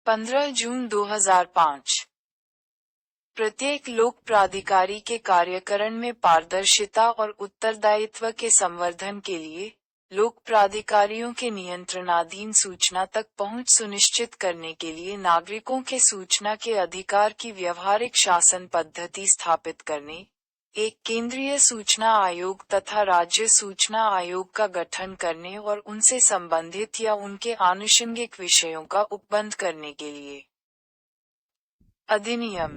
15 जून 2005। प्रत्येक लोक प्राधिकारी के कार्यकरण में पारदर्शिता और उत्तरदायित्व के संवर्धन के लिए, लोक प्राधिकारियों के नियंत्रणाधीन सूचना तक पहुंच सुनिश्चित करने के लिए नागरिकों के सूचना के अधिकार की व्यवहारिक शासन पद्धति स्थापित करने, एक केंद्रीय सूचना आयोग तथा राज्य सूचना आयोग का गठन करने और उनसे संबंधित या उनके आनुषंगिक विषयों का उपबंध करने के लिए। अधिनियम।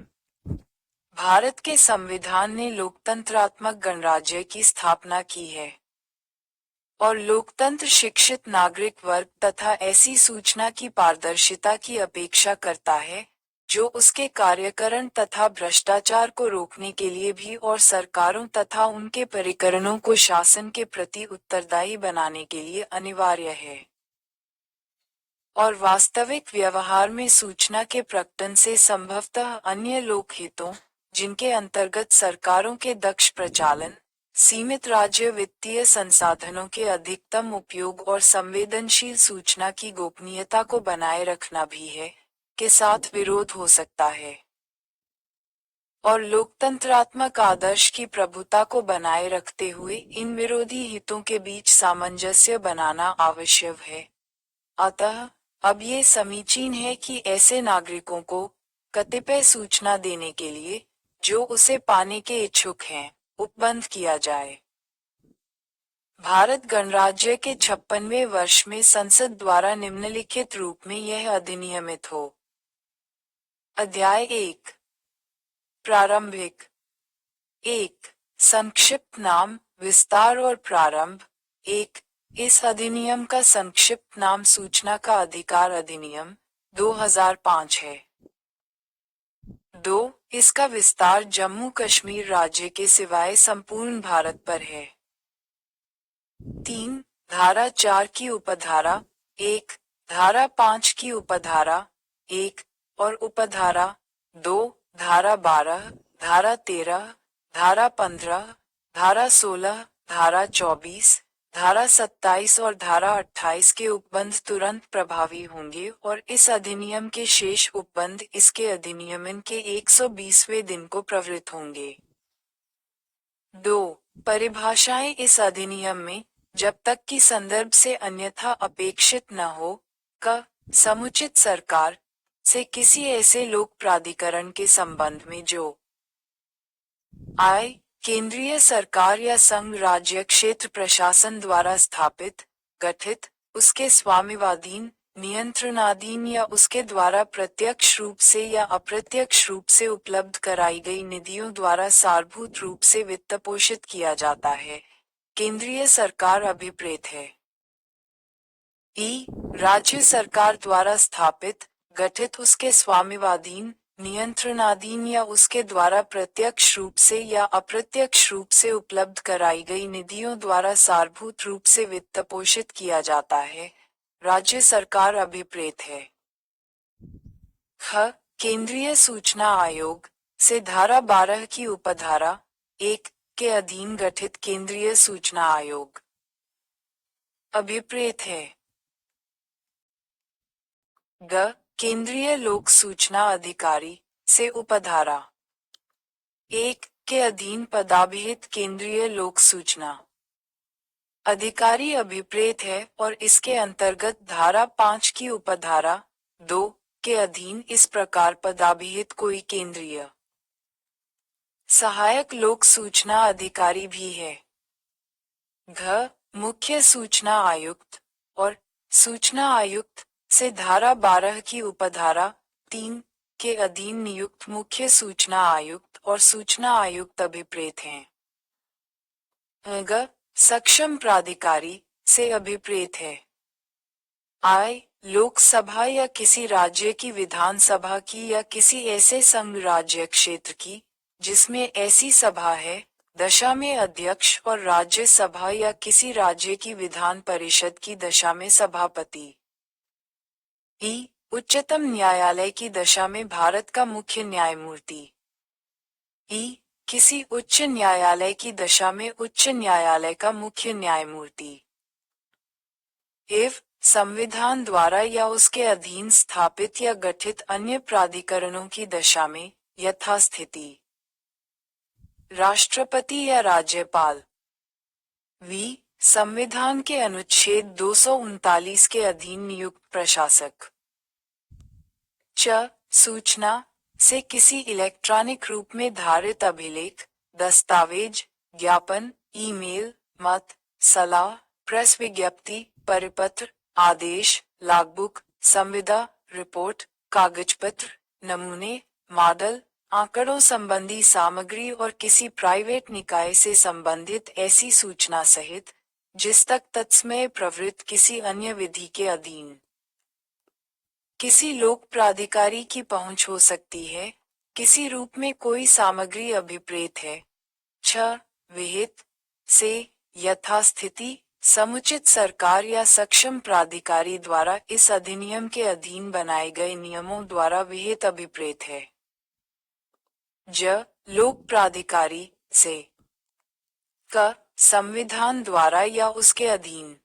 भारत के संविधान ने लोकतंत्रात्मक गणराज्य की स्थापना की है और लोकतंत्र शिक्षित नागरिक वर्ग तथा ऐसी सूचना की पारदर्शिता की अपेक्षा करता है, जो उसके कार्यकरण तथा भ्रष्टाचार को रोकने के लिए भी और सरकारों तथा उनके परिकरणों को शासन के प्रति उत्तरदायी बनाने के लिए अनिवार्य है और वास्तविक व्यवहार में सूचना के प्रकटन से संभवतः अन्य लोकहितों, जिनके अंतर्गत सरकारों के दक्ष प्रचालन, सीमित राज्य वित्तीय संसाधनों के अधिकतम उपयोग और संवेदनशील सूचना की गोपनीयता को बनाए रखना भी है, के साथ विरोध हो सकता है और लोकतंत्रात्मक आदर्श की प्रभुता को बनाए रखते हुए इन विरोधी हितों के बीच सामंजस्य बनाना आवश्यक है। अतः अब ये समीचीन है कि ऐसे नागरिकों को कतिपय सूचना देने के लिए, जो उसे पाने के इच्छुक हैं, उपबंध किया जाए। भारत गणराज्य के 56वें वर्ष में संसद द्वारा निम्नलिखित रूप में यह अधिनियमित हो। अध्याय 1। प्रारंभिक। 1। संक्षिप्त नाम, विस्तार और प्रारंभ। 1। इस अधिनियम का संक्षिप्त नाम सूचना का अधिकार अधिनियम 2005 है। 2. इसका विस्तार जम्मू कश्मीर राज्य के सिवाय संपूर्ण भारत पर है। 3. धारा 4 की उपधारा 1, धारा 5 की उपधारा 1 और उपधारा 2, धारा 12, धारा 13, धारा 15, धारा 16, धारा 24, धारा 27 और धारा 28 के उपबंध तुरंत प्रभावी होंगे और इस अधिनियम के शेष उपबंध इसके अधिनियमन के 120वें दिन को प्रवृत्त होंगे। 2. परिभाषाएं इस अधिनियम में, जब तक कि संदर्भ से अन्यथा अपेक्षित न हो, क समुचित सरकार से किसी ऐसे लोक प्राधिकरण के संबंध में जो आय केंद्रीय सरकार या संघ राज्य क्षेत्र प्रशासन द्वारा स्थापित, गठित, उसके स्वामित्वाधीन, नियंत्रणाधीन या उसके द्वारा प्रत्यक्ष रूप से या अप्रत्यक्ष रूप से उपलब्ध कराई गई निधियों द्वारा सारभूत रूप से वित्तपोषित किया जाता है, केंद्रीय सरकार अभिप्रेत है। राज्य सरकार द्वारा स्थापित, गठित उसके स्वामित्वाधीन, नियंत्रणाधीन या उसके द्वारा प्रत्यक्ष रूप से या अप्रत्यक्ष रूप से उपलब्ध कराई गई निधियों द्वारा सारभूत रूप से वित्तपोषित किया जाता है, राज्य सरकार अभिप्रेत है। ख. केंद्रीय सूचना आयोग से धारा 12 की उपधारा 1 के अधीन गठित केंद्रीय सूचना आयोग अभिप्रेत है। ग. केंद्रीय लोक सूचना अधिकारी से उपधारा 1 के अधीन पदाभिहित केंद्रीय लोक सूचना अधिकारी अभिप्रेत है और इसके अंतर्गत धारा 5 की उपधारा 2 के अधीन इस प्रकार पदाभिहित कोई केंद्रीय सहायक लोक सूचना अधिकारी भी है। घ. मुख्य सूचना आयुक्त और सूचना आयुक्त से धारा 12 की उपधारा 3 के अधीन नियुक्त मुख्य सूचना आयुक्त और सूचना आयुक्त अभिप्रेत हैं। ग. सक्षम प्राधिकारी से अभिप्रेत है। आय लोकसभा या किसी राज्य की विधानसभा की या किसी ऐसे संघ राज्य क्षेत्र की, जिसमें ऐसी सभा है, दशा में अध्यक्ष और राज्य सभा या किसी राज्य की विधान परिषद की दशा में सभापति। उच्चतम न्यायालय की दशा में भारत का मुख्य न्यायमूर्ति। किसी उच्च न्यायालय की दशा में उच्च न्यायालय का मुख्य न्यायमूर्ति। संविधान द्वारा या उसके अधीन स्थापित या गठित अन्य प्राधिकरणों की दशा में यथास्थिति। राष्ट्रपति या राज्यपाल। वी संविधान के अनुच्छेद 239 के अधीन नियुक्त प्रशासक। च सूचना से किसी इलेक्ट्रॉनिक रूप में धारित अभिलेख, दस्तावेज, ज्ञापन, ईमेल, मत, सलाह, प्रेस विज्ञप्ति, परिपत्र, आदेश, लॉगबुक, संविदा, रिपोर्ट, कागजपत्र, नमूने, मॉडल, आंकड़ों संबंधी सामग्री और किसी प्राइवेट निकाय से संबंधित ऐसी सूचना सहित, जिस तक तत्समय प्रवृत्त किसी अन्य विधि के अधीन किसी लोक प्राधिकारी की पहुंच हो सकती है, किसी रूप में कोई सामग्री अभिप्रेत है। छ विहित से यथास्थिति समुचित सरकार या सक्षम प्राधिकारी द्वारा इस अधिनियम के अधीन बनाए गए नियमों द्वारा विहित अभिप्रेत है। ज लोक प्राधिकारी से। क संविधान द्वारा या उसके अधीन।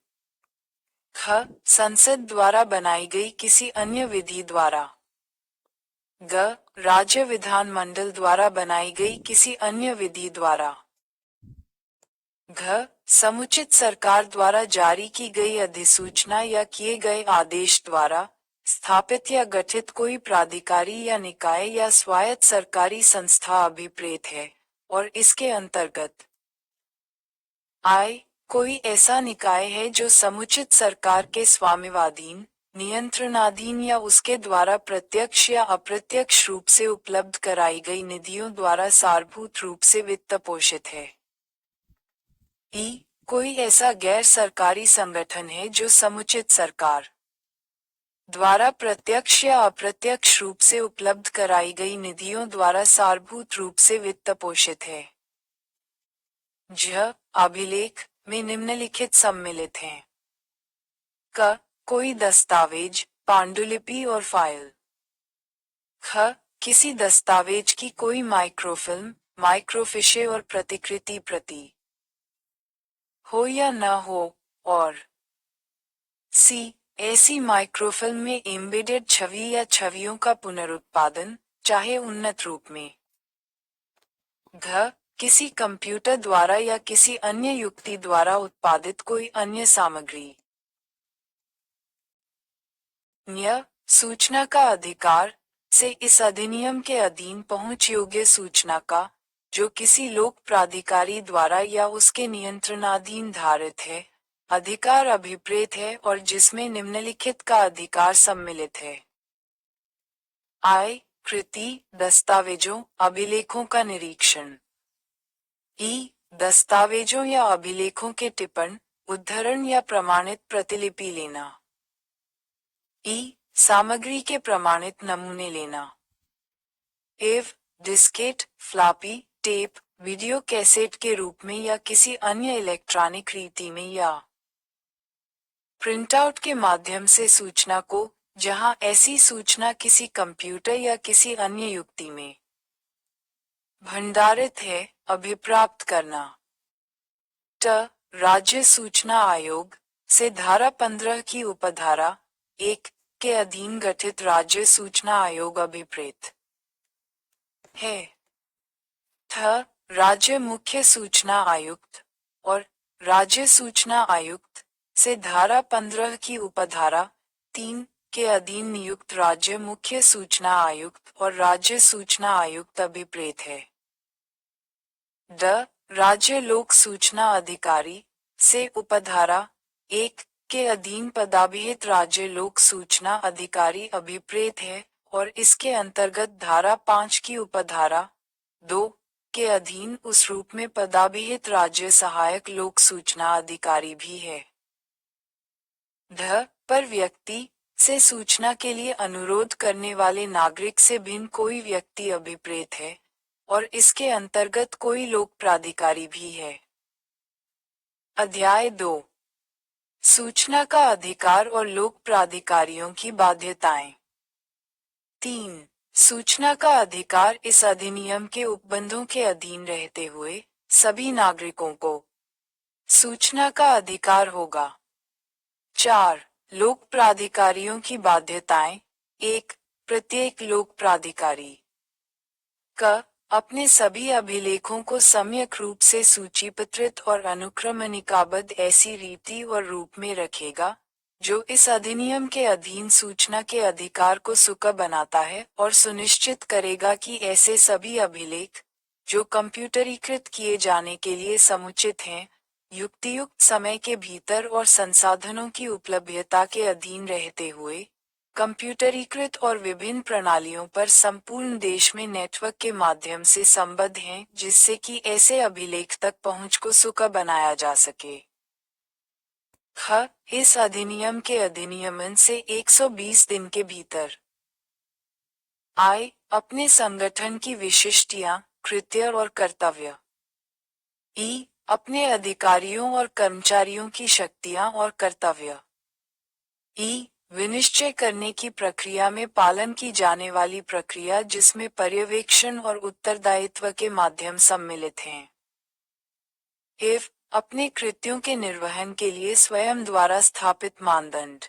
ख संसद द्वारा बनाई गई किसी अन्य विधि द्वारा। ग राज्य विधानमंडल द्वारा बनाई गई किसी अन्य विधि द्वारा। घ समुचित सरकार द्वारा जारी की गई अधिसूचना या किए गए आदेश द्वारा स्थापित या गठित कोई प्राधिकारी या निकाय या स्वायत्त सरकारी संस्था अभिप्रेत है, और इसके अंतर्गत आय कोई ऐसा निकाय है जो समुचित सरकार के स्वामित्वाधीन, नियंत्रणाधीन या उसके द्वारा प्रत्यक्ष या अप्रत्यक्ष रूप से उपलब्ध कराई गई निधियों द्वारा सारभूत रूप से वित्त पोषित है। ई कोई ऐसा गैर सरकारी संगठन है जो समुचित सरकार द्वारा प्रत्यक्ष या अप्रत्यक्ष रूप से उपलब्ध कराई गई निधियों द्वारा सारभूत रूप से वित्त पोषित है। ज अभिलेख में निम्नलिखित सम्मिलित हैं। क कोई दस्तावेज, पांडुलिपि और फाइल। ख किसी दस्तावेज की कोई माइक्रोफिल्म, माइक्रोफिशे और प्रतिकृति प्रति हो या न हो, और सी ऐसी माइक्रोफिल्म में एम्बेडेड छवि या छवियों का पुनरुत्पादन, चाहे उन्नत रूप में। घ किसी कंप्यूटर द्वारा या किसी अन्य युक्ति द्वारा उत्पादित कोई अन्य सामग्री। न्य सूचना का अधिकार से इस अधिनियम के अधीन पहुंच योग्य सूचना का, जो किसी लोक प्राधिकारी द्वारा या उसके नियंत्रणाधीन धारित है, अधिकार अभिप्रेत है और जिसमें निम्नलिखित का अधिकार सम्मिलित है। आय कृति, दस्तावेजों, अभिलेखों का निरीक्षण। ई दस्तावेजों या अभिलेखों के टिप्पण, उद्धरण या प्रमाणित प्रतिलिपि लेना। ई सामग्री के प्रमाणित नमूने लेना। एव Diskit, floppy, tape, video cassette के रूप में या किसी अन्य इलेक्ट्रॉनिक रीति में या प्रिंटआउट के माध्यम से सूचना को, जहां ऐसी सूचना किसी कंप्यूटर या किसी अन्य युक्ति में भंडारित है, अभिप्राप्त करना। ट राज्य सूचना आयोग से धारा 15 की उपधारा 1 के अधीन गठित राज्य सूचना आयोग अभिप्रेत है। ठ राज्य मुख्य सूचना आयुक्त और राज्य सूचना आयुक्त से धारा 15 की उपधारा 3 के अधीन नियुक्त राज्य मुख्य सूचना आयुक्त और राज्य सूचना आयुक्त अभिप्रेत है। ड राज्य लोक सूचना अधिकारी से उपधारा 1 के अधीन पदाभिहित राज्य लोक सूचना अधिकारी अभिप्रेत है और इसके अंतर्गत धारा 5 की उपधारा 2 के अधीन उस रूप में पदाभिहित राज्य सहायक लोक सूचना अधिकारी भी है। ढ पर व्यक्ति से सूचना के लिए अनुरोध करने वाले नागरिक से भिन्न कोई व्यक्ति अभिप्रेत है और इसके अंतर्गत कोई लोक प्राधिकारी भी है। अध्याय 2 सूचना का अधिकार और लोक प्राधिकारियों की बाध्यताएं। 3 सूचना का अधिकार इस अधिनियम के उपबंधों के अधीन रहते हुए सभी नागरिकों को सूचना का अधिकार होगा। 4 लोक प्राधिकारियों की बाध्यताएं। एक, प्रत्येक लोक प्राधिकारी क अपने सभी अभिलेखों को सम्यक रूप से सूचीपत्रित और अनुक्रमणिकाबद्ध ऐसी रीति और रूप में रखेगा, जो इस अधिनियम के अधीन सूचना के अधिकार को सुकम बनाता है और सुनिश्चित करेगा कि ऐसे सभी अभिलेख, जो कंप्यूटरीकृत किए जाने के लिए समुचित हैं, युक्तियुक्त समय के भीतर और संसाधनों की उपलब्धता के अधीन रहते हुए, कंप्यूटरीकृत और विभिन्न प्रणालियों पर संपूर्ण देश में नेटवर्क के माध्यम से संबद्ध हैं, जिससे कि ऐसे अभिलेख तक पहुंच को सुकम बनाया जा सके। ख इस अधिनियम के अधिनियमन से 120 दिन के भीतर आय अपने संगठन की विशिष्टियां, कृत्य और कर्तव्य। ई अपने अधिकारियों और कर्मचारियों की शक्तियां और कर्तव्य। ई विनिश्चय करने की प्रक्रिया में पालन की जाने वाली प्रक्रिया जिसमें पर्यवेक्षण और उत्तरदायित्व के माध्यम सम्मिलित हैं। एव अपने कृत्यों के निर्वहन के लिए स्वयं द्वारा स्थापित मानदंड।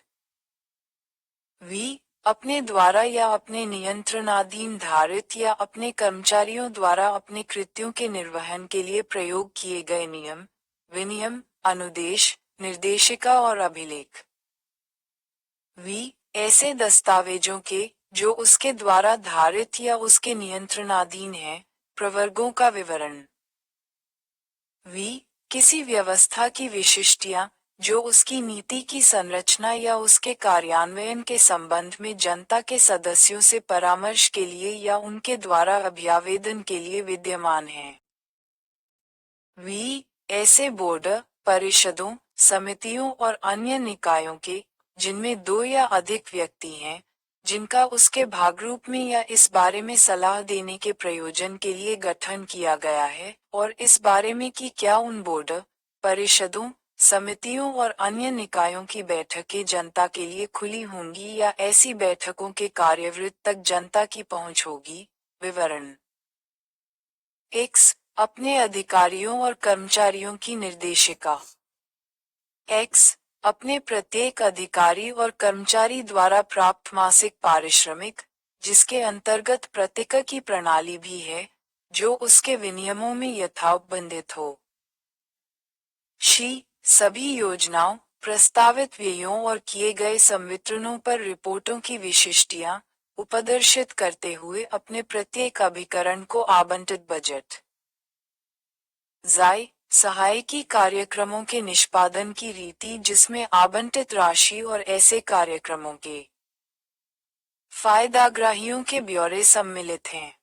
वी अपने द्वारा या अपने नियंत्रणाधीन धारित या अपने कर्मचारियों द्वारा अपने कृत्यों के निर्वहन के लिए प्रयोग किए गए नियम, विनियम, अनुदेश, निर्देशिका और अभिलेख। वी ऐसे दस्तावेजों के, जो उसके द्वारा धारित या उसके नियंत्रणाधीन हैं, प्रवर्गों का विवरण। वी किसी व्यवस्था की विशिष्टियां, जो उसकी नीति की संरचना या उसके कार्यान्वयन के संबंध में जनता के सदस्यों से परामर्श के लिए या उनके द्वारा अभ्यावेदन के लिए विद्यमान हैं। वी ऐसे बोर्ड, परिषदों, समितियों और अन्य निकायों के, जिनमें 2 या अधिक व्यक्ति हैं, जिनका उसके भागरूप में या इस बारे में सलाह देने के प्रयोजन के लिए गठन किया गया है, और इस बारे में कि क्या उन बोर्ड, परिषदों, समितियों और अन्य निकायों की बैठकें जनता के लिए खुली होंगी या ऐसी बैठकों के कार्यवृत्त तक जनता की पहुंच होगी। विवरण। एक्स अपने अधिकारियों और कर्मचारियों की निर्देशिका। एक्स अपने प्रत्येक अधिकारी और कर्मचारी द्वारा प्राप्त मासिक पारिश्रमिक, जिसके अंतर्गत प्रतिक की प्रणाली भी है, जो उसके विनियमों में यथाबंधित हो। शी सभी योजनाओं, प्रस्तावित व्ययों और किए गए संवितरणों पर रिपोर्टों की विशिष्टियां उपदर्शित करते हुए अपने प्रत्येक अभिकरण को आवंटित बजट। ज़ाई सहायकी कार्यक्रमों के निष्पादन की रीति जिसमें आवंटित राशि और ऐसे कार्यक्रमों के फायदाग्राहियों के ब्यौरे सम्मिलित हैं।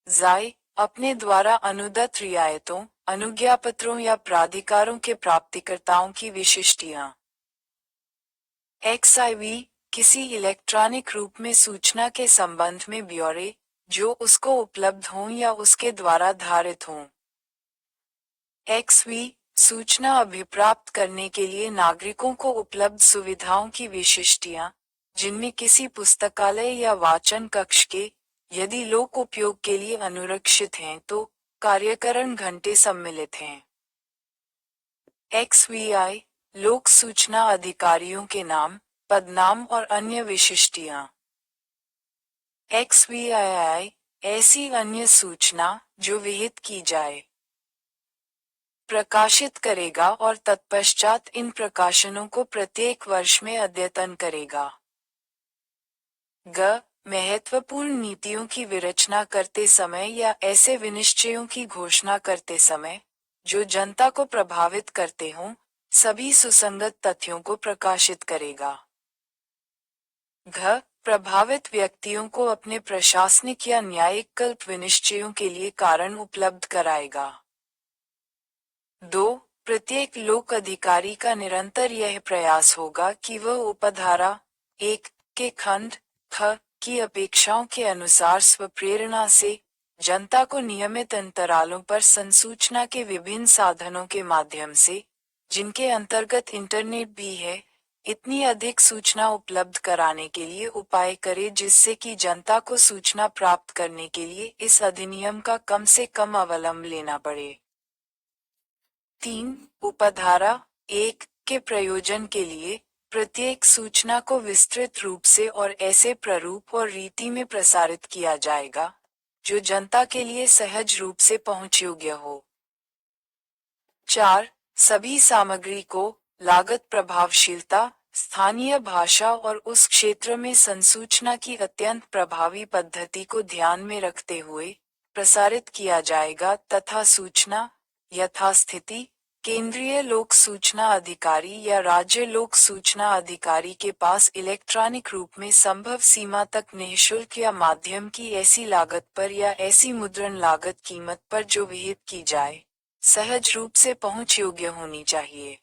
ज़ाई अपने द्वारा अनुदत्त रियायतों, अनुज्ञापत्रों या प्राधिकारों के प्राप्तिकर्ताओं की विशिष्टियां। XIV किसी इलेक्ट्रॉनिक रूप में सूचना के संबंध में ब्यौरे, जो उसको उपलब्ध हों या उसके द्वारा धारित हों। XV सूचना अभिप्राप्त करने के लिए नागरिकों को उपलब्ध सुविधाओं की विशिष्टियां, जिनमें किसी पुस्तकालय या वाचन कक्ष के, यदि लोक उपयोग के लिए अनुरक्षित हैं तो, कार्यकरण घंटे सम्मिलित हैं। XVI लोक सूचना अधिकारियों के नाम, पदनाम और अन्य विशिष्टियां। XVII ऐसी अन्य सूचना, जो विहित की जाए, प्रकाशित करेगा और तत्पश्चात इन प्रकाशनों को प्रत्येक वर्ष में अद्यतन करेगा। ग महत्वपूर्ण नीतियों की विरचना करते समय या ऐसे विनिश्चयों की घोषणा करते समय, जो जनता को प्रभावित करते हों, सभी सुसंगत तथ्यों को प्रकाशित करेगा। घ प्रभावित व्यक्तियों को अपने प्रशासनिक या न्यायिक कल्प विनिश्चयों के लिए कारण उपलब्ध कराएगा। 2 प्रत्येक लोक अधिकारी का निरंतर यह प्रयास होगा कि वह उपधारा 1 के खंड ख की अपेक्षाओं के अनुसार स्वप्रेरणा से जनता को नियमित अंतरालों पर संसूचना के विभिन्न साधनों के माध्यम से, जिनके अंतर्गत इंटरनेट भी है, इतनी अधिक सूचना उपलब्ध कराने के लिए उपाय करे जिससे कि जनता को सूचना प्राप्त करने के लिए इस अधिनियम का कम से कम अवलंब लेना पड़े। 3 उपधारा 1 के प्रयोजन के लिए प्रत्येक सूचना को विस्तृत रूप से और ऐसे प्रारूप और रीति में प्रसारित किया जाएगा जो जनता के लिए सहज रूप से पहुंच योग्य हो। 4. सभी सामग्री को लागत प्रभावशीलता, स्थानीय भाषा और उस क्षेत्र में संसूचना की अत्यंत प्रभावी पद्धति को ध्यान में रखते हुए प्रसारित किया जाएगा तथा सूचना यथास्थिति केंद्रीय लोक सूचना अधिकारी या राज्य लोक सूचना अधिकारी के पास इलेक्ट्रॉनिक रूप में संभव सीमा तक निःशुल्क या माध्यम की ऐसी लागत पर या ऐसी मुद्रण लागत कीमत पर जो विहित की जाए सहज रूप से पहुंच योग्य होनी चाहिए।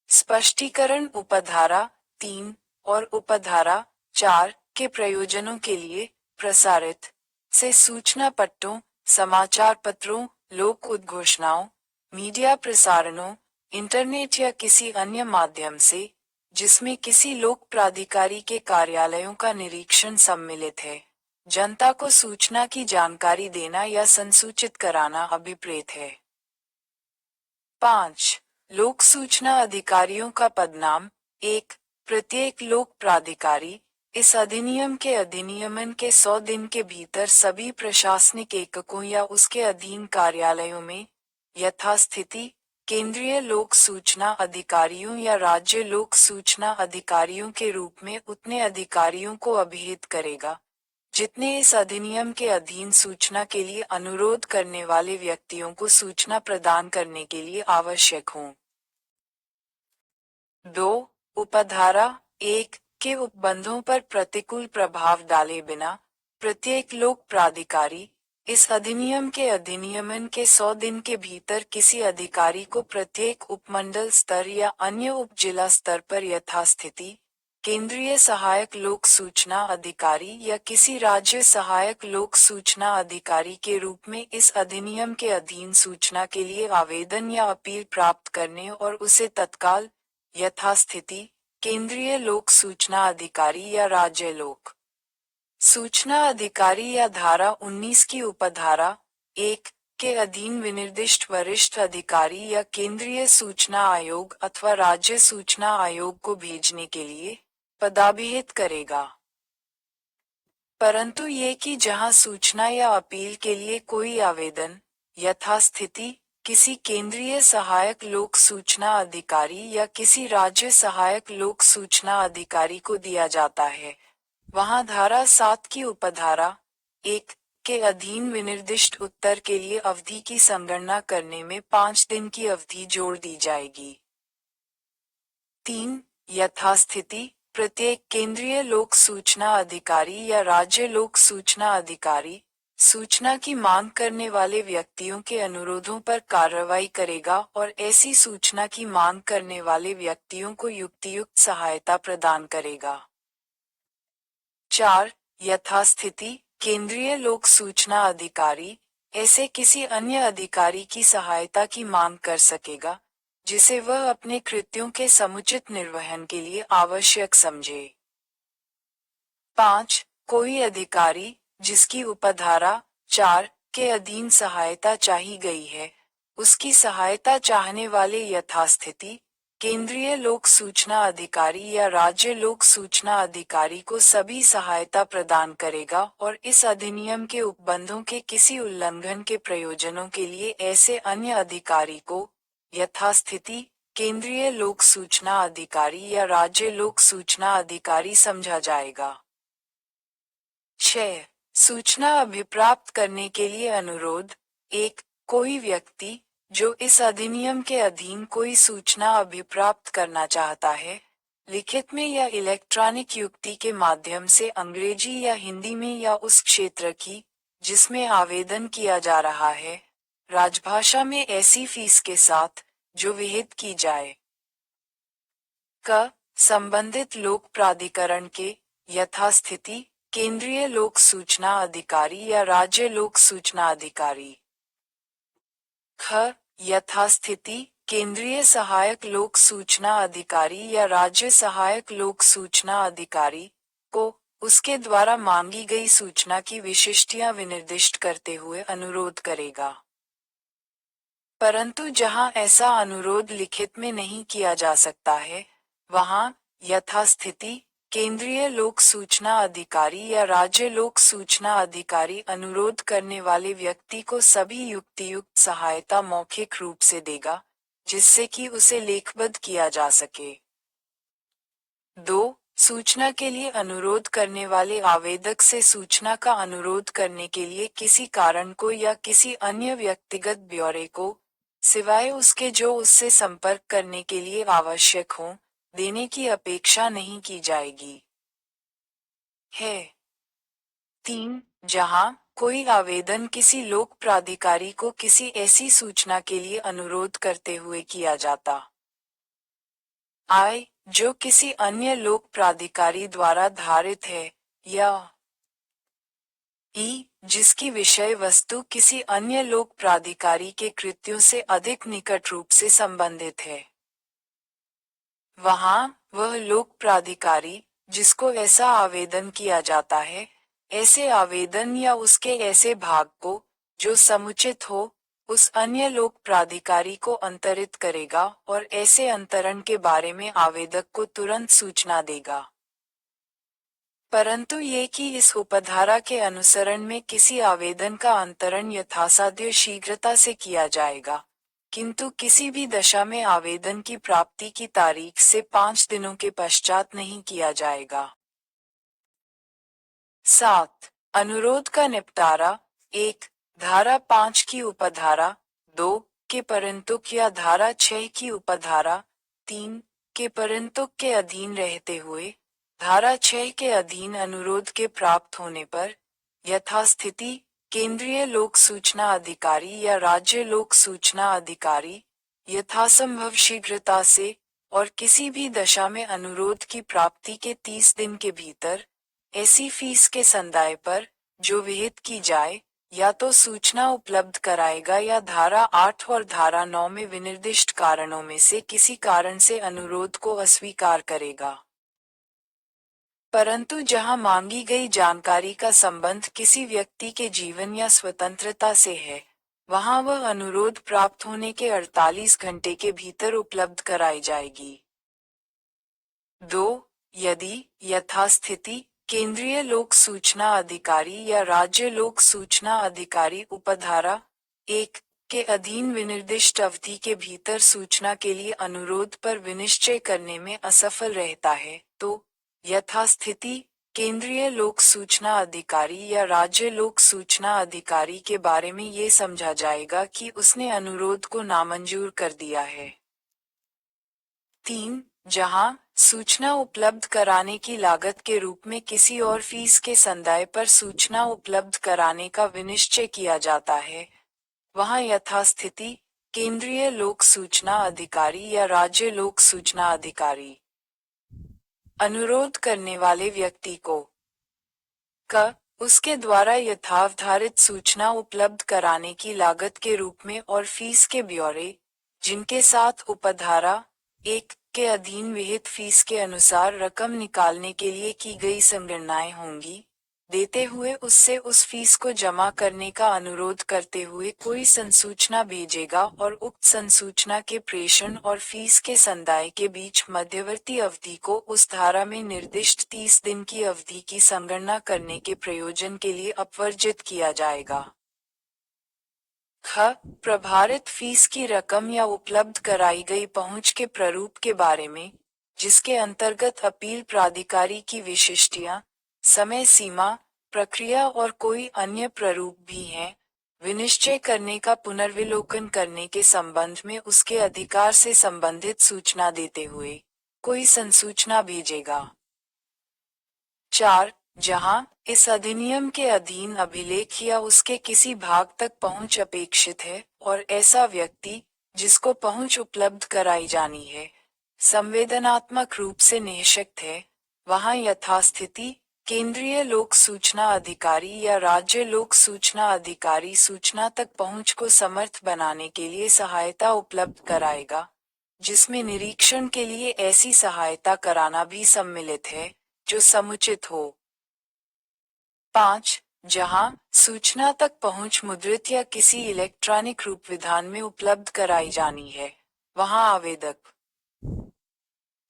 स्पष्टीकरण उपधारा 3 और उपधारा 4 के प्रयोजनों के लिए प्रसारित से सूचना पट्टों, समाचार पत्रों, लोक उद्घोषणाओं, मीडिया प्रसारणों, इंटरनेट या किसी अन्य माध्यम से जिसमें किसी लोक प्राधिकारी के कार्यालयों का निरीक्षण सम्मिलित है, जनता को सूचना की जानकारी देना या संसूचित कराना अभिप्रेत है। 5. लोक सूचना अधिकारियों का पदनाम 1. प्रत्येक लोक प्राधिकारी इस अधिनियम के अधिनियमन के 100 दिन के भीतर सभी प्रशासनिक एककों या उसके अधीन कार्यालयों में यथास्थिति केंद्रीय लोक सूचना अधिकारियों या राज्य लोक सूचना अधिकारियों के रूप में उतने अधिकारियों को अभिहित करेगा जितने इस अधिनियम के अधीन सूचना के लिए अनुरोध करने वाले व्यक्तियों को सूचना प्रदान करने के लिए आवश्यक हों। 2. उपधारा 1 के उपबंधों पर प्रतिकूल प्रभाव डाले बिना प्रत्येक लोक प्राधिकारी इस अधिनियम के अधिनियमन के 100 दिन के भीतर किसी अधिकारी को प्रत्येक उपमंडल स्तर या अन्य उप जिला स्तर पर यथास्थिति केंद्रीय सहायक लोक सूचना अधिकारी या किसी राज्य सहायक लोक सूचना अधिकारी के रूप में इस अधिनियम के अधीन सूचना के लिए आवेदन या अपील प्राप्त करने और उसे तत्काल यथास्थिति केंद्रीय लोक सूचना अधिकारी या राज्य लोक सूचना अधिकारी या धारा 19 की उपधारा 1 के अधीन विनिर्दिष्ट वरिष्ठ अधिकारी या केंद्रीय सूचना आयोग अथवा राज्य सूचना आयोग को भेजने के लिए पदाभिहित करेगा। परंतु ये कि जहां सूचना या अपील के लिए कोई आवेदन यथास्थिति किसी केंद्रीय सहायक लोक सूचना अधिकारी या किसी राज्य सहायक लोक सूचना अधिकारी को दिया जाता है, वहां धारा 7 की उपधारा 1 के अधीन विनिर्दिष्ट उत्तर के लिए अवधि की संगणना करने में 5 दिन की अवधि जोड़ दी जाएगी। 3. यथास्थिति प्रत्येक केंद्रीय लोक सूचना अधिकारी या राज्य लोक सूचना अधिकारी सूचना की मांग करने वाले व्यक्तियों के अनुरोधों पर कार्रवाई करेगा और ऐसी सूचना की मांग करने वाले व्यक्तियों को युक्तियुक्त सहायता प्रदान करेगा। 4. यथास्थिति केंद्रीय लोक सूचना अधिकारी ऐसे किसी अन्य अधिकारी की सहायता की मांग कर सकेगा जिसे वह अपने कृत्यों के समुचित निर्वहन के लिए आवश्यक समझे। 5. कोई अधिकारी जिसकी उपधारा 4 के अधीन सहायता चाही गई है, उसकी सहायता चाहने वाले यथास्थिति केंद्रीय लोक सूचना अधिकारी या राज्य लोक सूचना अधिकारी को सभी सहायता प्रदान करेगा और इस अधिनियम के उपबंधों के किसी उल्लंघन के प्रयोजनों के लिए ऐसे अन्य अधिकारी को यथास्थिति केंद्रीय लोक सूचना अधिकारी या राज्य लोक सूचना अधिकारी समझा जाएगा। 6. सूचना अभिप्राप्त करने के लिए अनुरोध 1. कोई व्यक्ति जो इस अधिनियम के अधीन कोई सूचना अभिप्राप्त करना चाहता है, लिखित में या इलेक्ट्रॉनिक युक्ति के माध्यम से अंग्रेजी या हिंदी में या उस क्षेत्र की जिसमें आवेदन किया जा रहा है, राजभाषा में ऐसी फीस के साथ जो विहित की जाए। क. संबंधित लोक प्राधिकरण के यथास्थिति केंद्रीय लोक सूचना अधिकारी या राज्य लोक सूचना अधिकारी। ख. यथास्थिति केंद्रीय सहायक लोक सूचना अधिकारी या राज्य सहायक लोक सूचना अधिकारी को उसके द्वारा मांगी गई सूचना की विशिष्टियां विनिर्दिष्ट करते हुए अनुरोध करेगा। परंतु जहां ऐसा अनुरोध लिखित में नहीं किया जा सकता है, वहां यथास्थिति केंद्रीय लोक सूचना अधिकारी या राज्य लोक सूचना अधिकारी अनुरोध करने वाले व्यक्ति को सभी युक्तियुक्त सहायता मौखिक रूप से देगा, जिससे कि उसे लेखबद्ध किया जा सके। 2. सूचना के लिए अनुरोध करने वाले आवेदक से सूचना का अनुरोध करने के लिए किसी कारण को या किसी अन्य व्यक्तिगत ब्यौरे को, सिवाय उसके जो उससे संपर्क करने के लिए आवश्यक हो, देने की अपेक्षा नहीं की जाएगी। है 3. जहां कोई आवेदन किसी लोक प्राधिकारी को किसी ऐसी सूचना के लिए अनुरोध करते हुए किया जाता आय जो किसी अन्य लोक प्राधिकारी द्वारा धारित है, या जिसकी विषय वस्तु किसी अन्य लोक प्राधिकारी के कृत्यों से अधिक निकट रूप से संबंधित है। वहां वह लोक प्राधिकारी जिसको ऐसा आवेदन किया जाता है, ऐसे आवेदन या उसके ऐसे भाग को, जो समुचित हो, उस अन्य लोक प्राधिकारी को अंतरित करेगा और ऐसे अंतरण के बारे में आवेदक को तुरंत सूचना देगा। परंतु ये कि इस उपधारा के अनुसरण में किसी आवेदन का अंतरण यथासाध्य शीघ्रता से किया जाएगा, किंतु किसी भी दशा में आवेदन की प्राप्ति की तारीख से 5 दिनों के पश्चात नहीं किया जाएगा। 7. अनुरोध का निपटारा 1. धारा 5 की उपधारा 2 के परंतुक या धारा 6 की उपधारा 3 के परंतुक के अधीन रहते हुए, धारा 6 के अधीन अनुरोध के प्राप्त होने पर यथास्थिति केंद्रीय लोक सूचना अधिकारी या राज्य लोक सूचना अधिकारी यथासंभव शीघ्रता से और किसी भी दशा में अनुरोध की प्राप्ति के 30 दिन के भीतर ऐसी फीस के संदाय पर जो विहित की जाए, या तो सूचना उपलब्ध कराएगा या धारा 8 और धारा 9 में विनिर्दिष्ट कारणों में से किसी कारण से अनुरोध को अस्वीकार करेगा। परंतु जहां मांगी गई जानकारी का संबंध किसी व्यक्ति के जीवन या स्वतंत्रता से है, वहां वह अनुरोध प्राप्त होने के 48 घंटे के भीतर उपलब्ध कराई जाएगी। 2. यदि यथास्थिति केंद्रीय लोक सूचना अधिकारी या राज्य लोक सूचना अधिकारी उपधारा 1 के अधीन विनिर्दिष्ट अवधि के भीतर सूचना के लिए अनुरोध पर विनिश्चय करने में असफल रहता है, तो यथास्थिति केंद्रीय लोक सूचना अधिकारी या राज्य लोक सूचना अधिकारी के बारे में ये समझा जाएगा कि उसने अनुरोध को नामंजूर कर दिया है। 3. जहां सूचना उपलब्ध कराने की लागत के रूप में किसी और फीस के संदाय पर सूचना उपलब्ध कराने का विनिश्चय किया जाता है, वहां यथास्थिति केंद्रीय लोक सूचना अधिकारी या राज्य लोक सूचना अधिकारी अनुरोध करने वाले व्यक्ति को उसके द्वारा यथावधारित सूचना उपलब्ध कराने की लागत के रूप में और फीस के ब्यौरे, जिनके साथ उपधारा 1 के अधीन विहित फीस के अनुसार रकम निकालने के लिए की गई संगणनाएं होंगी, देते हुए उससे उस फीस को जमा करने का अनुरोध करते हुए कोई संसूचना भेजेगा और उक्त संसूचना के प्रेषण और फीस के संदाय के बीच मध्यवर्ती अवधि को उस धारा में निर्दिष्ट 30 दिन की अवधि की संगणना करने के प्रयोजन के लिए अपवर्जित किया जाएगा। प्रभारित फीस की रकम या उपलब्ध कराई गई पहुंच के प्रारूप के बारे में, जिसके अंतर्गत अपील प्राधिकारी की विशिष्टियां, समय सीमा, प्रक्रिया और कोई अन्य प्रारूप भी हैं, विनिश्चय करने का पुनर्विलोकन करने के संबंध में उसके अधिकार से संबंधित सूचना देते हुए कोई संसूचना भेजेगा। 4. जहां इस अधिनियम के अधीन अभिलेख या उसके किसी भाग तक पहुंच अपेक्षित है और ऐसा व्यक्ति जिसको पहुंच उपलब्ध कराई जानी है, संवेदनात्मक रूप से निःशक्त है, वहां यथास्थिति केंद्रीय लोक सूचना अधिकारी या राज्य लोक सूचना अधिकारी सूचना तक पहुंच को समर्थ बनाने के लिए सहायता उपलब्ध कराएगा, जिसमें निरीक्षण के लिए ऐसी सहायता कराना भी सम्मिलित है जो समुचित हो। 5. जहां सूचना तक पहुंच मुद्रित या किसी इलेक्ट्रॉनिक रूप विधान में उपलब्ध कराई जानी है, वहां आवेदक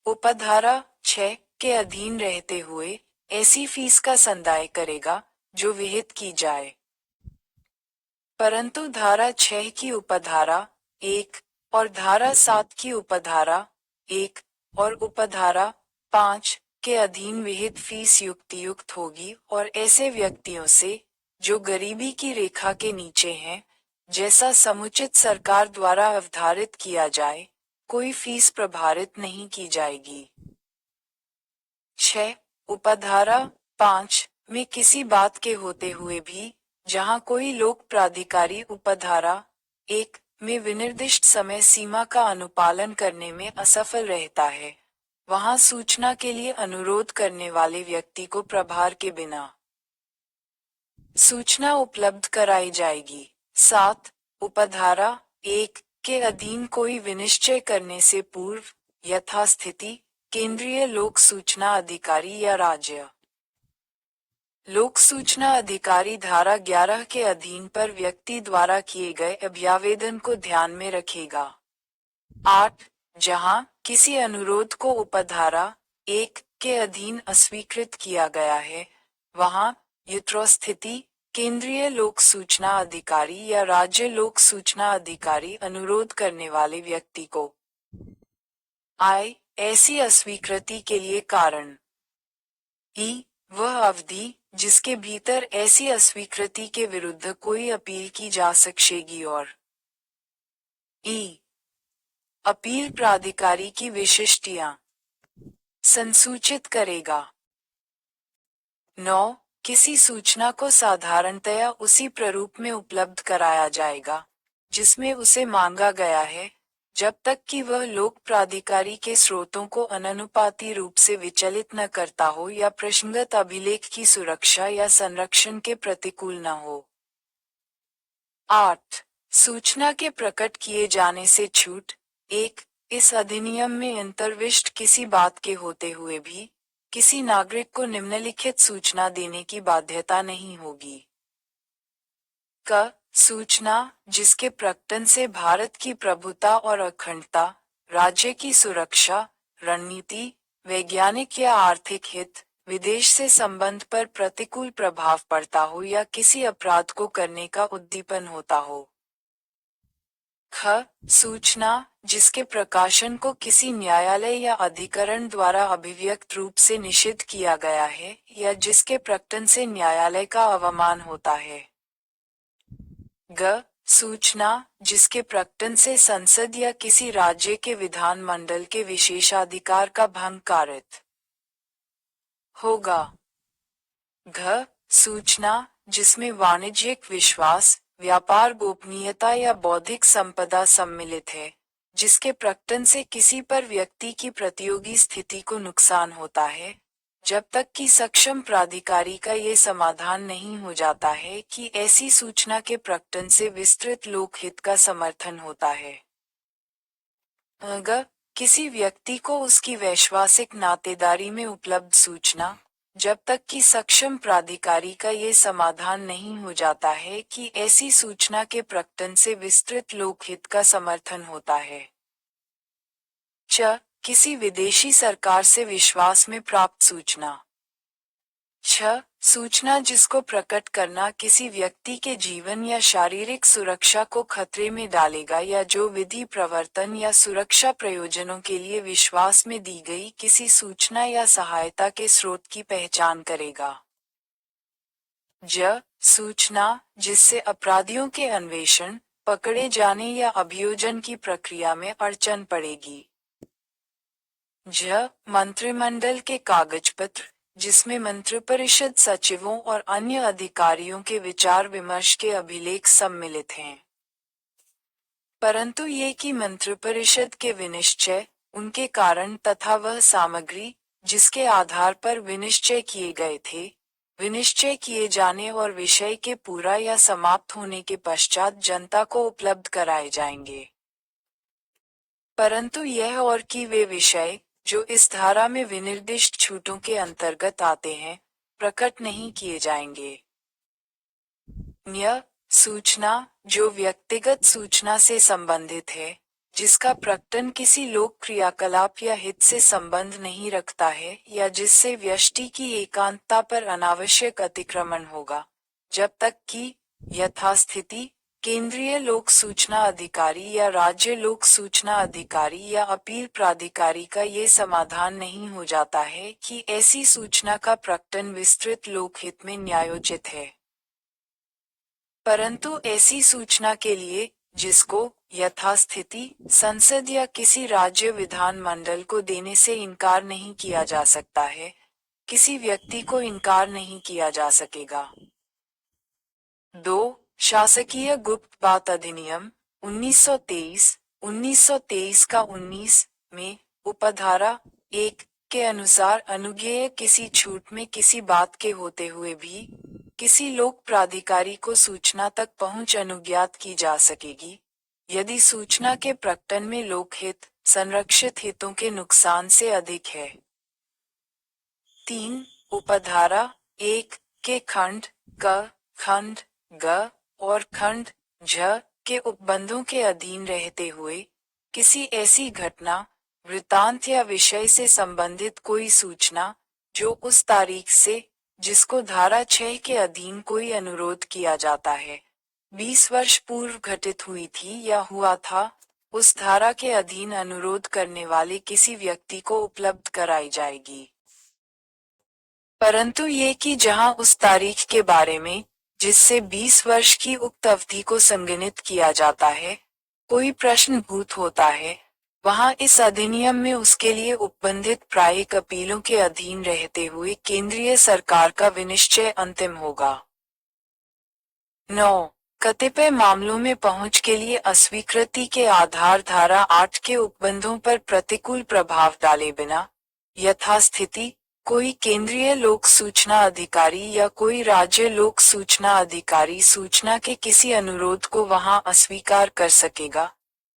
उपधारा 6 के अधीन रहते हुए ऐसी फीस का संदाय करेगा जो विहित की जाए। परंतु धारा 6 की उपधारा 1 और धारा 7 की उपधारा 1 और उपधारा 5 के अधीन विहित फीस युक्तियुक्त होगी और ऐसे व्यक्तियों से जो गरीबी की रेखा के नीचे हैं, जैसा समुचित सरकार द्वारा अवधारित किया जाए, कोई फीस प्रभारित नहीं की जाएगी। 6. उपधारा 5 में किसी बात के होते हुए भी जहां कोई लोक प्राधिकारी उपधारा 1 में विनिर्दिष्ट समय सीमा का अनुपालन करने में असफल रहता है, वहां सूचना के लिए अनुरोध करने वाले व्यक्ति को प्रभार के बिना सूचना उपलब्ध कराई जाएगी। 7. उपधारा 1 के अधीन कोई विनिश्चय करने से पूर्व यथास्थिति केंद्रीय लोक सूचना अधिकारी या राज्य लोक सूचना अधिकारी धारा 11 के अधीन पर व्यक्ति द्वारा किए गए अभ्यावेदन को ध्यान में रखेगा। 8. जहां किसी अनुरोध को उपधारा 1 के अधीन अस्वीकृत किया गया है, वहां यथास्थिति केंद्रीय लोक सूचना अधिकारी या राज्य लोक सूचना अधिकारी अनुरोध करने वाले व्यक्ति को ऐसी अस्वीकृति के लिए कारण वह अवधि जिसके भीतर ऐसी अस्वीकृति के विरुद्ध कोई अपील की जा सकेगी और अपील प्राधिकारी की विशिष्टियां संसूचित करेगा। 9. किसी सूचना को साधारणतया उसी प्रारूप में उपलब्ध कराया जाएगा जिसमें उसे मांगा गया है, जब तक कि वह लोक प्राधिकारी के स्रोतों को अननुपाती रूप से विचलित न करता हो या प्रश्नगत अभिलेख की सुरक्षा या संरक्षण के प्रतिकूल न हो। 8. सूचना के प्रकट किए जाने से छूट 1. इस अधिनियम में अंतर्विष्ट किसी बात के होते हुए भी किसी नागरिक को निम्नलिखित सूचना देने की बाध्यता नहीं होगी। क. सूचना जिसके प्रकटन से भारत की प्रभुता और अखंडता, राज्य की सुरक्षा, रणनीति, वैज्ञानिक या आर्थिक हित, विदेश से संबंध पर प्रतिकूल प्रभाव पड़ता हो या किसी अपराध को करने का उद्दीपन होता हो। ख. सूचना जिसके प्रकाशन को किसी न्यायालय या अधिकरण द्वारा अभिव्यक्त रूप से निषिद्ध किया गया है या जिसके प्रकटन से न्यायालय का अवमान होता है। ग. सूचना जिसके प्रकटन से संसद या किसी राज्य के विधान मंडल के विशेषाधिकार का भंग कारित होगा। घ. सूचना जिसमें वाणिज्यिक विश्वास, व्यापार गोपनीयता या बौद्धिक संपदा सम्मिलित है, जिसके प्रकटन से किसी पर व्यक्ति की प्रतियोगी स्थिति को नुकसान होता है, जब तक कि सक्षम प्राधिकारी का ये समाधान नहीं हो जाता है कि ऐसी सूचना के प्रकटन से विस्तृत लोकहित का समर्थन होता है। अगर किसी व्यक्ति को उसकी वैश्वासिक नातेदारी में उपलब्ध सूचना, जब तक कि सक्षम प्राधिकारी का ये समाधान नहीं हो जाता है कि ऐसी सूचना के प्रकटन से विस्तृत लोकहित का समर्थन होता है। च. किसी विदेशी सरकार से विश्वास में प्राप्त सूचना। 6. सूचना जिसको प्रकट करना किसी व्यक्ति के जीवन या शारीरिक सुरक्षा को खतरे में डालेगा या जो विधि प्रवर्तन या सुरक्षा प्रयोजनों के लिए विश्वास में दी गई किसी सूचना या सहायता के स्रोत की पहचान करेगा। ज. सूचना जिससे अपराधियों के अन्वेषण, पकड़े जाने या अभियोजन की प्रक्रिया में अड़चन पड़ेगी। ज. मंत्रिमंडल के कागज पत्र जिसमें मंत्रिपरिषद सचिवों और अन्य अधिकारियों के विचार विमर्श के अभिलेख सम्मिलित हैं। परंतु ये कि मंत्रिपरिषद के विनिश्चय, उनके कारण तथा वह सामग्री जिसके आधार पर विनिश्चय किए गए थे, विनिश्चय किए जाने और विषय के पूरा या समाप्त होने के पश्चात जनता को उपलब्ध कराए जाएंगे। परंतु यह और कि वे विषय जो इस धारा में विनिर्दिष्ट छूटों के अंतर्गत आते हैं, प्रकट नहीं किए जाएंगे। न्य. सूचना जो व्यक्तिगत सूचना से संबंधित है, जिसका प्रकटन किसी लोक क्रियाकलाप या हित से संबंध नहीं रखता है या जिससे व्यष्टि की एकांतता पर अनावश्यक अतिक्रमण होगा, जब तक कि यथास्थिति केंद्रीय लोक सूचना अधिकारी या राज्य लोक सूचना अधिकारी या अपील प्राधिकारी का ये समाधान नहीं हो जाता है कि ऐसी सूचना का प्रकटन विस्तृत लोकहित में न्यायोचित है। परंतु ऐसी सूचना के लिए, जिसको यथास्थिति संसद या किसी राज्य विधानमंडल को देने से इनकार नहीं किया जा सकता है, किसी व्यक्ति को इनकार नहीं किया जा सकेगा। 2. शासकीय गुप्त बात अधिनियम 1923 का 19 में उपधारा 1 के अनुसार अनुज्ञेय किसी छूट में किसी बात के होते हुए भी किसी लोक प्राधिकारी को सूचना तक पहुंच अनुज्ञात की जा सकेगी, यदि सूचना के प्रकटन में लोकहित संरक्षित हितों के नुकसान से अधिक है। 3. उपधारा 1 के खंड क, खंड ग और खंड झ के उपबंधों के अधीन रहते हुए किसी ऐसी घटना, वृत्तांत या विषय से संबंधित कोई सूचना, जो उस तारीख से, जिसको धारा 6 के अधीन कोई अनुरोध किया जाता है, 20 वर्ष पूर्व घटित हुई थी या हुआ था, उस धारा के अधीन अनुरोध करने वाले किसी व्यक्ति को उपलब्ध कराई जाएगी। परंतु ये कि जहां उस तारीख के बारे में, जिससे 20 वर्ष की उक्त अवधि को संगणित किया जाता है, कोई प्रश्नभूत होता है, वहां इस अधिनियम में उसके लिए उपबंधित प्रायिक अपीलों के अधीन रहते हुए केंद्रीय सरकार का विनिश्चय अंतिम होगा। 9. कतिपय मामलों में पहुंच के लिए अस्वीकृति के आधार धारा 8 के उपबंधों पर प्रतिकूल प्रभाव डाले बिना, यथास्थिति कोई केंद्रीय लोक सूचना अधिकारी या कोई राज्य लोक सूचना अधिकारी सूचना के किसी अनुरोध को वहां अस्वीकार कर सकेगा,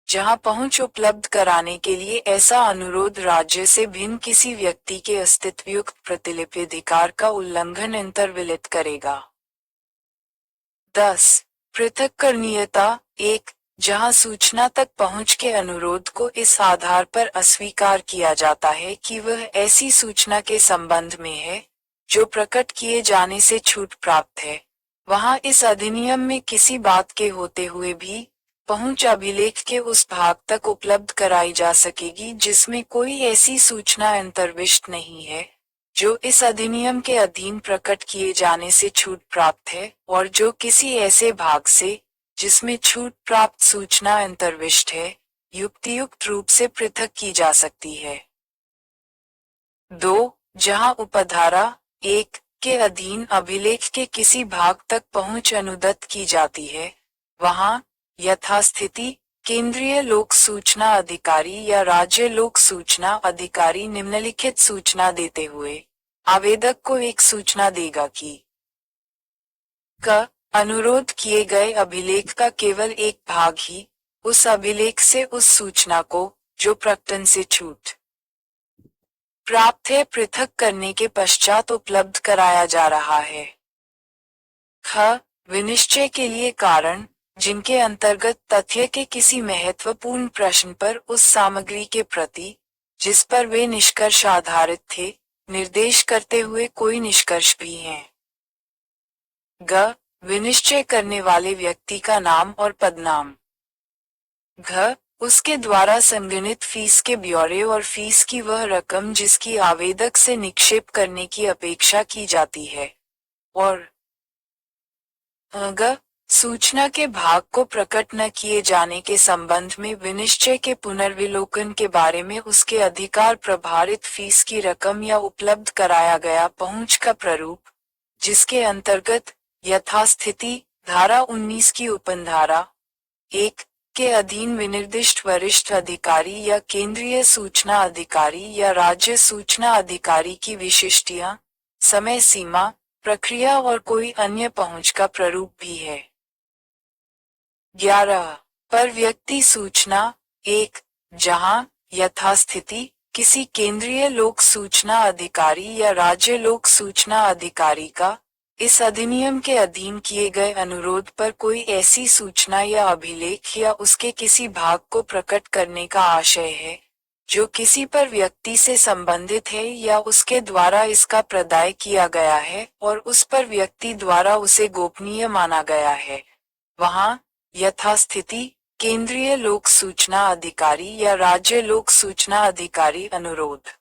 जहां पहुंच उपलब्ध कराने के लिए ऐसा अनुरोध राज्य से भिन्न किसी व्यक्ति के अस्तित्वयुक्त प्रतिलिपि अधिकार का उल्लंघन अंतर्विलित करेगा। 10. पृथक्करणीयता 1 जहां सूचना तक पहुंच के अनुरोध को इस आधार पर अस्वीकार किया जाता है कि वह ऐसी सूचना के संबंध में है, जो प्रकट किए जाने से छूट प्राप्त है, वहां इस अधिनियम में किसी बात के होते हुए भी पहुंच अभिलेख के उस भाग तक उपलब्ध कराई जा सकेगी जिसमें कोई ऐसी सूचना अंतर्विष्ट नहीं है, जो इस अधिनियम के अधीन प्रकट किए जाने से छूट प्राप्त है और जो किसी ऐसे भाग से, जिसमें छूट प्राप्त सूचना अंतर्विष्ट है, युक्तियुक्त रूप से पृथक की जा सकती है। 2. जहां उपधारा 1 के अधीन अभिलेख के किसी भाग तक पहुंच अनुदत्त की जाती है, वहां यथास्थिति केंद्रीय लोक सूचना अधिकारी या राज्य लोक सूचना अधिकारी निम्नलिखित सूचना देते हुए आवेदक को एक सूचना देगा कि क अनुरोध किए गए अभिलेख का केवल एक भाग ही उस अभिलेख से उस सूचना को, जो प्रकटन से छूट प्राप्त है, पृथक करने के पश्चात उपलब्ध कराया जा रहा है। ख विनिश्चय के लिए कारण, जिनके अंतर्गत तथ्य के किसी महत्वपूर्ण प्रश्न पर उस सामग्री के प्रति, जिस पर वे निष्कर्ष आधारित थे, निर्देश करते हुए कोई निष्कर्ष भी हैं। ग विनिश्चय करने वाले व्यक्ति का नाम और पदनाम। घ उसके द्वारा संगणित फीस के ब्यौरे और फीस की वह रकम जिसकी आवेदक से निक्षेप करने की अपेक्षा की जाती है। और ग सूचना के भाग को प्रकट न किए जाने के संबंध में विनिश्चय के पुनर्विलोकन के बारे में उसके अधिकार प्रभारित फीस की रकम या उपलब्ध कराया गया पहुंच का प्रारूप, जिसके अंतर्गत यथास्थिति धारा 19 की उपधारा 1 के अधीन विनिर्दिष्ट वरिष्ठ अधिकारी या केंद्रीय सूचना अधिकारी या राज्य सूचना अधिकारी की विशिष्टियां, समय सीमा, प्रक्रिया और कोई अन्य पहुंच का प्रारूप भी है। 11 पर व्यक्ति सूचना 1 जहां यथास्थिति किसी केंद्रीय लोक सूचना अधिकारी या राज्य लोक सूचना अधिकारी का इस अधिनियम के अधीन किए गए अनुरोध पर कोई ऐसी सूचना या अभिलेख या उसके किसी भाग को प्रकट करने का आशय है, जो किसी पर व्यक्ति से संबंधित है या उसके द्वारा इसका प्रदाय किया गया है और उस पर व्यक्ति द्वारा उसे गोपनीय माना गया है, वहाँ यथास्थिति केंद्रीय लोक सूचना अधिकारी या राज्य लोक सूचना अधिकारी अनुरोध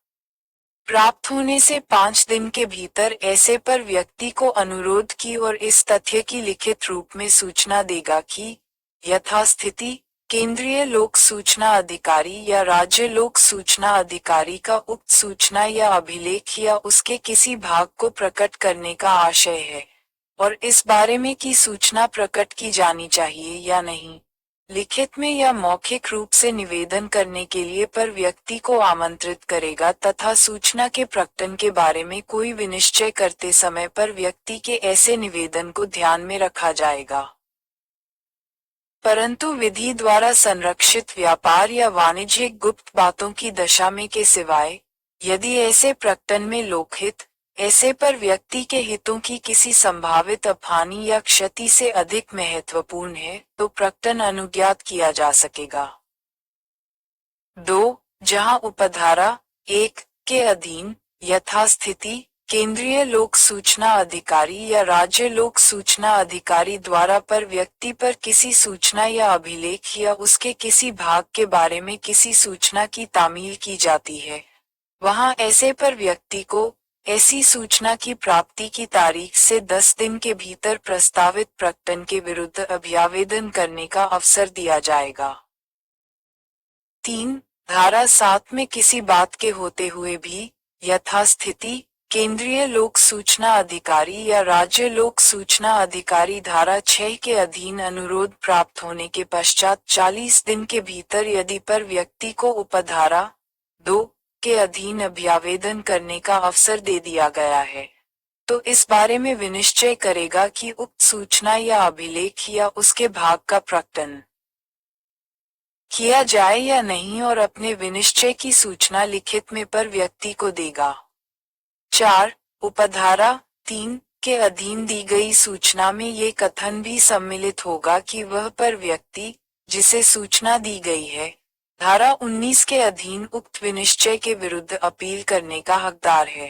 प्राप्त होने से 5 दिन के भीतर ऐसे पर व्यक्ति को अनुरोध की और इस तथ्य की लिखित रूप में सूचना देगा कि यथास्थिति केंद्रीय लोक सूचना अधिकारी या राज्य लोक सूचना अधिकारी का उक्त सूचना या अभिलेख या उसके किसी भाग को प्रकट करने का आशय है, और इस बारे में कि सूचना प्रकट की जानी चाहिए या नहीं, लिखित में या मौखिक रूप से निवेदन करने के लिए पर व्यक्ति को आमंत्रित करेगा तथा सूचना के प्रकटन के बारे में कोई विनिश्चय करते समय पर व्यक्ति के ऐसे निवेदन को ध्यान में रखा जाएगा। परंतु विधि द्वारा संरक्षित व्यापार या वाणिज्यिक गुप्त बातों की दशा में के सिवाय, यदि ऐसे प्रकटन में लोकहित ऐसे पर व्यक्ति के हितों की किसी संभावित अपहानि या क्षति से अधिक महत्वपूर्ण है, तो प्रकटन अनुज्ञात किया जा सकेगा। 2. जहां उपधारा 1 के अधीन यथास्थिति केंद्रीय लोक सूचना अधिकारी या राज्य लोक सूचना अधिकारी द्वारा पर व्यक्ति पर किसी सूचना या अभिलेख या उसके किसी भाग के बारे में किसी सूचना की तामील की जाती है, वहां ऐसे पर व्यक्ति को ऐसी सूचना की प्राप्ति की तारीख से 10 दिन के भीतर प्रस्तावित प्रकटन के विरुद्ध अभ्यावेदन करने का अवसर दिया जाएगा। 3. धारा 7 में किसी बात के होते हुए भी यथास्थिति केंद्रीय लोक सूचना अधिकारी या राज्य लोक सूचना अधिकारी धारा 6 के अधीन अनुरोध प्राप्त होने के पश्चात 40 दिन के भीतर यदि पर व्यक्ति को उपधारा 2 के अधीन अभ्यावेदन करने का अवसर दे दिया गया है, तो इस बारे में विनिश्चय करेगा कि उक्त सूचना या अभिलेख या उसके भाग का प्रकटन किया जाए या नहीं और अपने विनिश्चय की सूचना लिखित में पर व्यक्ति को देगा। 4. उपधारा 3 के अधीन दी गई सूचना में ये कथन भी सम्मिलित होगा कि वह पर व्यक्ति जिसे सूचना दी गई है धारा 19 के अधीन उक्त विनिश्चय के विरुद्ध अपील करने का हकदार है।